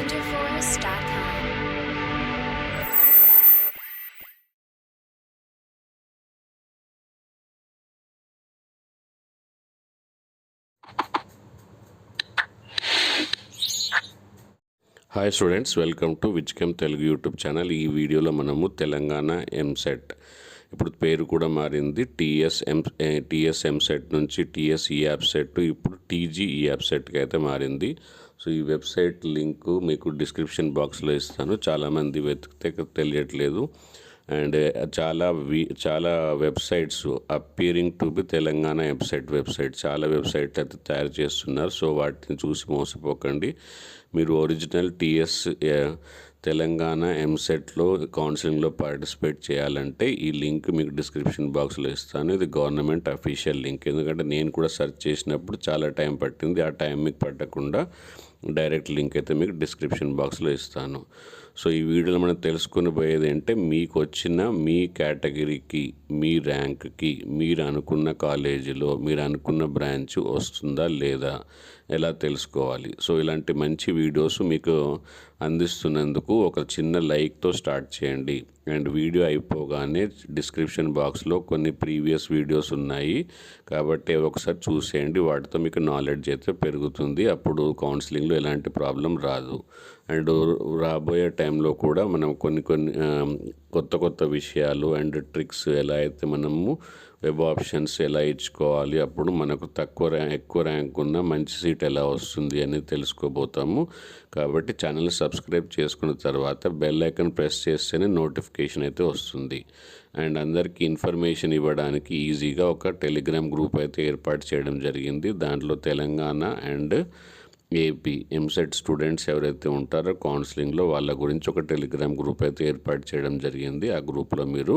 wonderforce.com. Hi students, welcome to Vizchem Telugu YouTube channel. ఈ వీడియోలో మనము తెలంగాణ ఎంసెట్, ఇప్పుడు పేరు కూడా మారింది, టీఎస్ ఎంసెట్ నుంచి టీఎస్ ఈయాప్సెట్, ఇప్పుడు టీజీ ఈయాప్సెట్కి అయితే మారింది. సో ఈ వెబ్సైట్ లింకు మీకు డిస్క్రిప్షన్ బాక్స్లో ఇస్తాను. చాలామంది వెతికితే తెలియట్లేదు. అండ్ చాలా websites appearing to be Telangana website చాలా వెబ్సైట్లు అయితే తయారు చేస్తున్నారు. సో వాటిని చూసి మోసపోకండి. మీరు ఒరిజినల్ టీఎస్ తెలంగాణ ఎంసెట్లో కౌన్సిలింగ్లో పార్టిసిపేట్ చేయాలంటే ఈ లింక్ మీకు డిస్క్రిప్షన్ బాక్స్లో ఇస్తాను. ఇది గవర్నమెంట్ అఫీషియల్ లింక్. ఎందుకంటే నేను కూడా సెర్చ్ చేసినప్పుడు చాలా టైం పట్టింది. ఆ టైం మీకు పట్టకుండా డైరెక్ట్ లింక్ అయితే మీకు డిస్క్రిప్షన్ బాక్స్లో ఇస్తాను. సో ఈ వీడియోలో మనం తెలుసుకుని పోయేది అంటే మీకు వచ్చిన మీ కేటగిరీకి, మీ ర్యాంక్కి, మీరు అనుకున్న కాలేజీలో మీరు అనుకున్న బ్రాంచ్ వస్తుందా లేదా ఎలా తెలుసుకోవాలి. సో ఇలాంటి మంచి వీడియోస్ మీకు అందిస్తున్నందుకు ఒక చిన్న లైక్తో స్టార్ట్ చేయండి. అండ్ వీడియో అయిపోగానే డిస్క్రిప్షన్ బాక్స్లో కొన్ని ప్రీవియస్ వీడియోస్ ఉన్నాయి కాబట్టి ఒకసారి చూసేయండి. వాటితో మీకు నాలెడ్జ్ అయితే పెరుగుతుంది. అప్పుడు కౌన్సిలింగ్లో ఎలాంటి ప్రాబ్లం రాదు. అండ్ రాబోయే టైంలో కూడా మనం కొన్ని కొత్త విషయాలు అండ్ ట్రిక్స్ ఎలా అయితే మనము వెబ్ ఆప్షన్స్ ఎలా ఇచ్చుకోవాలి, అప్పుడు మనకు ఎక్కువ ర్యాంక్ ఉన్న మంచి సీట్ ఎలా వస్తుంది అనేది తెలుసుకోబోతాము. కాబట్టి ఛానల్ సబ్స్క్రైబ్ చేసుకున్న తర్వాత బెల్ ఐకాన్ ప్రెస్ చేస్తేనే నోటిఫికేషన్ అయితే వస్తుంది. అండ్ అందరికీ ఇన్ఫర్మేషన్ ఇవ్వడానికి ఈజీగా ఒక టెలిగ్రామ్ గ్రూప్ అయితే ఏర్పాటు చేయడం జరిగింది. దాంట్లో Telangana and AP EAMCET students ఎవరైతే ఉంటారో కౌన్సిలింగ్లో వాళ్ళ గురించి ఒక టెలిగ్రామ్ గ్రూప్ అయితే ఏర్పాటు చేయడం జరిగింది. ఆ గ్రూప్లో మీరు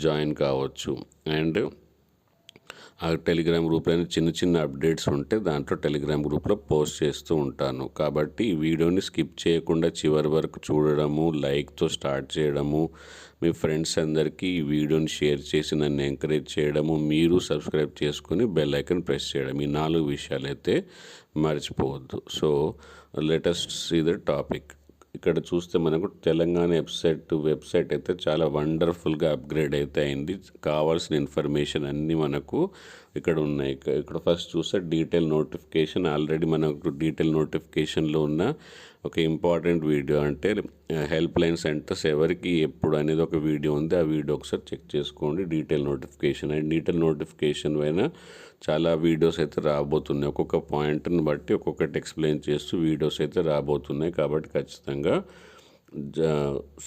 జాయిన్ కావచ్చు. అండ్ ఆ టెలిగ్రామ్ గ్రూప్లో చిన్న అప్డేట్స్ ఉంటే దాంట్లో టెలిగ్రామ్ గ్రూప్లో పోస్ట్ చేస్తూ ఉంటాను. కాబట్టి ఈ వీడియోని స్కిప్ చేయకుండా చివరి వరకు చూడడము, లైక్తో స్టార్ట్ చేయడము, మీ ఫ్రెండ్స్ అందరికీ ఈ వీడియోని షేర్ చేసి నన్ను ఎంకరేజ్ చేయడము, మీరు సబ్స్క్రైబ్ చేసుకుని బెల్ ఐకాన్ ప్రెస్ చేయడం, ఈ 4 విషయాలు అయితే మర్చిపోవద్దు. So let us see the topic. ఇక్కడ చూస్తే మనకు తెలంగాణ వెబ్సైట్ అయితే చాలా వండర్ఫుల్గా అప్గ్రేడ్ అయితే అయింది. కావాల్సిన ఇన్ఫర్మేషన్ అన్నీ మనకు ఇక్కడ ఉన్నాయి. ఇక్కడ ఫస్ట్ చూస్తే డీటెయిల్ నోటిఫికేషన్. ఆల్రెడీ మనకు డీటెయిల్ నోటిఫికేషన్లో ఉన్న ఒక ఇంపార్టెంట్ వీడియో, అంటే హెల్ప్ లైన్ సెంటర్స్ ఎవరికి ఎప్పుడు అనేది ఒక వీడియో ఉంది. ఆ వీడియో ఒకసారి చెక్ చేసుకోండి. Detail notification and detail notification పైన చాలా వీడియోస్ అయితే రాబోతున్నాయి. ఒక్కొక్క పాయింట్ని బట్టి ఒక్కొక్కటి ఎక్స్ప్లెయిన్ చేస్తూ వీడియోస్ అయితే రాబోతున్నాయి. కాబట్టి ఖచ్చితంగా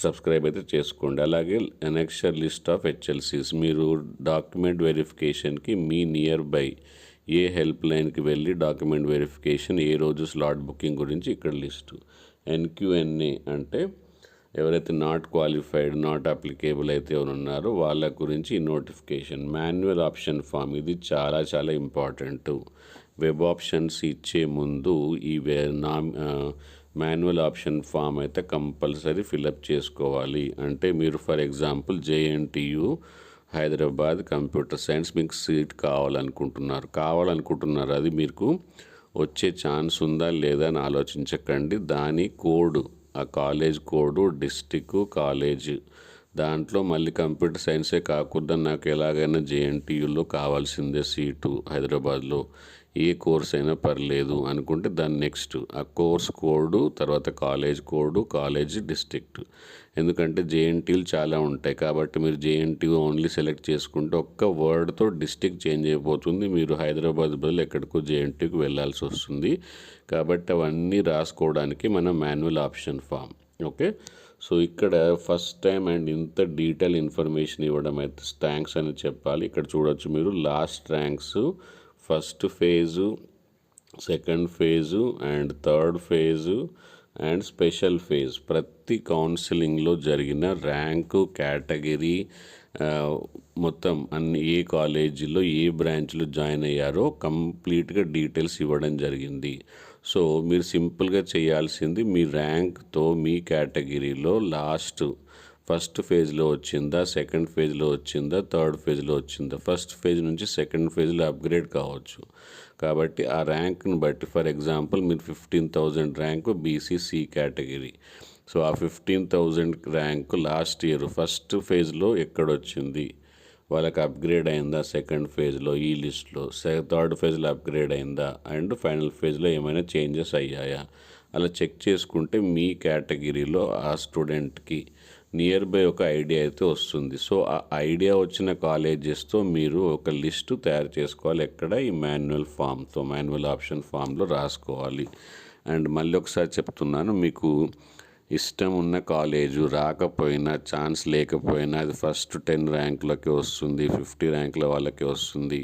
సబ్స్క్రైబ్ అయితే చేసుకోండి. అలాగే అనెక్స్చర్ లిస్ట్ ఆఫ్ హెచ్ఎల్సీస్, మీరు డాక్యుమెంట్ వెరిఫికేషన్కి మీ నియర్ బై ఏ హెల్ప్ లైన్కి వెళ్ళి డాక్యుమెంట్ వెరిఫికేషన్, ఏ రోజు స్లాట్ బుకింగ్ గురించి ఇక్కడ లిస్టు. ఎన్క్యూఎన్ఏ అంటే ఎవరైతే నాట్ క్వాలిఫైడ్, నాట్ అప్లికేబుల్ అయితే ఎవరు ఉన్నారో వాళ్ళ గురించి ఈ నోటిఫికేషన్. మాన్యువల్ ఆప్షన్ ఫామ్, ఇది చాలా ఇంపార్టెంట్. వెబ్ ఆప్షన్స్ ఇచ్చే ముందు ఈ మాన్యువల్ ఆప్షన్ ఫామ్ అయితే కంపల్సరీ ఫిలప్ చేసుకోవాలి. అంటే మీరు for example JNTU Hyderabad computer science మీకు సీట్ కావాలనుకుంటున్నారు. అది మీకు వచ్చే ఛాన్స్ ఉందా లేదా అని ఆలోచించకండి. దాని కోడ్, ఆ కాలేజ్ కోడు, డిస్టిక్, కాలేజ్, దాంట్లో మళ్ళీ కంప్యూటర్ సైన్సే కాకుండా నాకు ఎలాగైనా జేఎన్టీయూలో కావాల్సిందే సీటు హైదరాబాద్లో, ఏ కోర్స్ అయినా పర్లేదు అనుకుంటే దాని నెక్స్ట్ ఆ కోర్స్ కోడు, తర్వాత కాలేజ్ కోడు, కాలేజ్ డిస్ట్రిక్ట్. ఎందుకంటే జేఎన్టీయూలు చాలా ఉంటాయి కాబట్టి మీరు జేఎన్టీయూ ఓన్లీ సెలెక్ట్ చేసుకుంటే ఒక్క వర్డ్తో డిస్ట్రిక్ట్ చేంజ్ అయిపోతుంది. మీరు హైదరాబాద్ బదులు ఎక్కడికో జేఎన్టీయూకి వెళ్ళాల్సి వస్తుంది. కాబట్టి అవన్నీ రాసుకోవడానికి మనం manual option form. Okay, so ఇక్కడ ఫస్ట్ టైం అండ్ ఇంత డీటెయిల్ ఇన్ఫర్మేషన్ ఇవ్వడం అయితే థ్యాంక్స్ అని చెప్పాలి. ఇక్కడ చూడొచ్చు మీరు last ranks, first phase, second phase and third phase and special phase. ప్రతి కౌన్సిలింగ్లో జరిగిన ర్యాంకు, కేటగిరీ, మొత్తం అన్ని ఏ కాలేజీలో ఏ బ్రాంచ్లో జాయిన్ అయ్యారో కంప్లీట్గా డీటెయిల్స్ ఇవ్వడం జరిగింది. సో మీరు సింపుల్గా చేయాల్సింది మీ ర్యాంక్తో మీ కేటగిరీలో ఫస్ట్ ఫేజ్లో వచ్చిందా, సెకండ్ ఫేజ్లో వచ్చిందా, థర్డ్ ఫేజ్లో వచ్చిందా. ఫస్ట్ ఫేజ్ నుంచి సెకండ్ ఫేజ్లో అప్గ్రేడ్ కావచ్చు. కాబట్టి ఆ ర్యాంక్ని బట్టి ఫర్ ఎగ్జాంపుల్ మీరు 15,000 ర్యాంకు బీసీసీ కేటగిరీ. సో ఆ 15,000 ర్యాంకు లాస్ట్ ఇయర్ ఫస్ట్ ఫేజ్లో ఎక్కడొచ్చింది, వాళ్ళకి అప్గ్రేడ్ అయిందా సెకండ్ ఫేజ్లో ఈ లిస్ట్లో, థర్డ్ ఫేజ్లో అప్గ్రేడ్ అయిందా, అండ్ ఫైనల్ ఫేజ్లో ఏమైనా చేంజెస్ అయ్యాయా, అలా చెక్ చేసుకుంటే మీ కేటగిరీలో ఆ స్టూడెంట్కి నియర్ బై ఒక ఐడియా అయితే వస్తుంది. సో ఆ ఐడియా వచ్చిన కాలేజెస్తో మీరు ఒక లిస్టు తయారు చేసుకోవాలి. ఎక్కడ ఈ మాన్యువల్ ఆప్షన్ ఫామ్లో రాసుకోవాలి. అండ్ మళ్ళీ ఒకసారి చెప్తున్నాను, మీకు ఇష్టం ఉన్న కాలేజు రాకపోయినా, ఛాన్స్ లేకపోయినా, అది ఫస్ట్ 10 ర్యాంకులకి వస్తుంది, 50 ర్యాంకుల వాళ్ళకి వస్తుంది,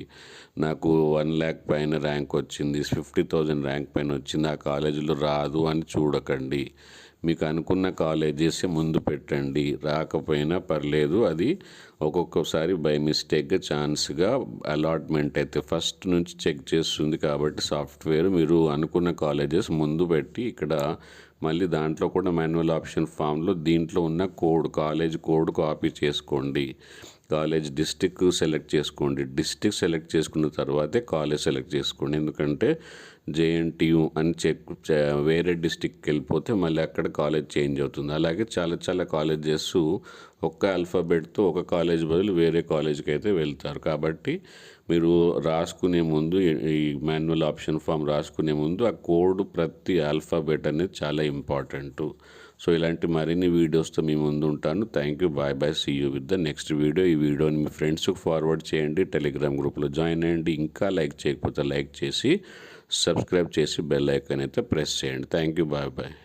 నాకు 1 lakh పైన ర్యాంక్ వచ్చింది, 50,000 ర్యాంక్ పైన వచ్చింది, ఆ కాలేజీలో రాదు అని చూడకండి. మీకు అనుకున్న కాలేజెస్ ముందు పెట్టండి. రాకపోయినా పర్లేదు, అది ఒక్కొక్కసారి బై మిస్టేక్గా ఛాన్స్గా అలాట్మెంట్ అయితే ఫస్ట్ నుంచి చెక్ చేస్తుంది. కాబట్టి సాఫ్ట్వేర్ మీరు అనుకున్న కాలేజెస్ ముందు పెట్టి ఇక్కడ మళ్ళీ దాంట్లో కూడా మాన్యువల్ ఆప్షన్ ఫామ్లో దీంట్లో ఉన్న కాలేజ్ కోడ్ కాపీ చేసుకోండి. కాలేజ్ డిస్టిక్ సెలెక్ట్ చేసుకోండి. డిస్టిక్ సెలెక్ట్ చేసుకున్న తర్వాతే కాలేజ్ సెలెక్ట్ చేసుకోండి. ఎందుకంటే జేఎన్టీయు అని వేరే డిస్టిక్కి వెళ్ళిపోతే మళ్ళీ అక్కడ కాలేజ్ చేంజ్ అవుతుంది. అలాగే చాలా కాలేజెస్ ఒక్క ఆల్ఫాబెట్తో ఒక కాలేజ్ బదులు వేరే కాలేజ్కి అయితే వెళ్తారు. కాబట్టి మీరు రాసుకునే ముందు, ఈ మాన్యువల్ ఆప్షన్ ఫామ్ రాసుకునే ముందు ఆ కోడ్ ప్రతి ఆల్ఫాబెట్ అనేది చాలా ఇంపార్టెంట్. సో ఇలాంటి మరిన్ని వీడియోస్తో మీ ముందు ఉంటాను. Thank you. Bye. See you with the next video. ఈ వీడియోని మీ ఫ్రెండ్స్కి ఫార్వర్డ్ చేయండి. టెలిగ్రామ్ గ్రూప్లో జాయిన్ అయ్యండి. ఇంకా లైక్ చేయకపోతే లైక్ చేసి, సబ్స్క్రైబ్ చేసి బెల్ ఐకాన్ అయితే ప్రెస్ చేయండి. Thank you. బాయ్.